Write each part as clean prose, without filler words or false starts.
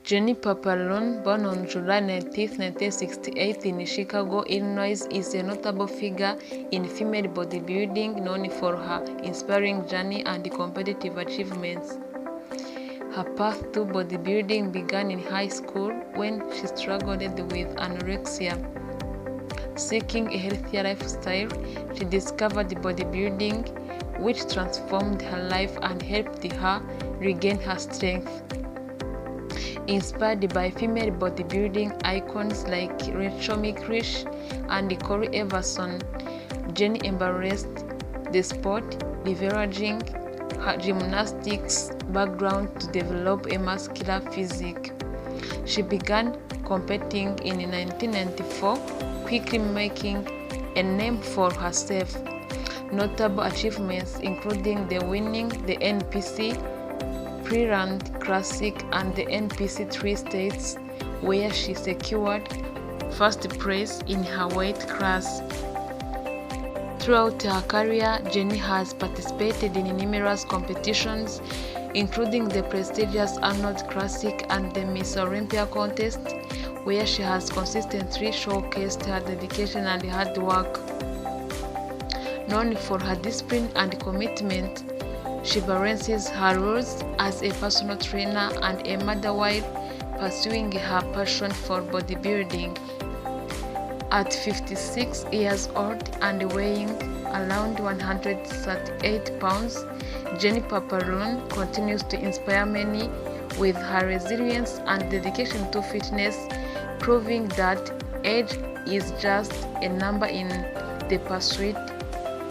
Jenny Paparone, born on July 19, 1968 in Chicago, Illinois, is a notable figure in female bodybuilding, known for her inspiring journey and competitive achievements. Her path to bodybuilding began in high school when she struggled with anorexia. Seeking a healthier lifestyle, she discovered bodybuilding, which transformed her life and helped her regain her strength. Inspired by female bodybuilding icons like Rachel McLeish and Corey Everson, Jenny embraced the sport, leveraging her gymnastics background to develop a muscular physique. She began competing in 1994, quickly making a name for herself. Notable achievements including winning the NPC Pre-Round Classic and the NPC 3 states, where she secured first place in her weight class. Throughout her career, Jenny has participated in numerous competitions, including the prestigious Arnold Classic and the Miss Olympia contest, where she has consistently showcased her dedication and hard work. Known for her discipline and commitment, she balances her roles as a personal trainer and a mother while pursuing her passion for bodybuilding. At 56 years old and weighing around 138 pounds, Jenny Paparone continues to inspire many with her resilience and dedication to fitness, proving that age is just a number in the pursuit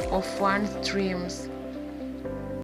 of one's dreams.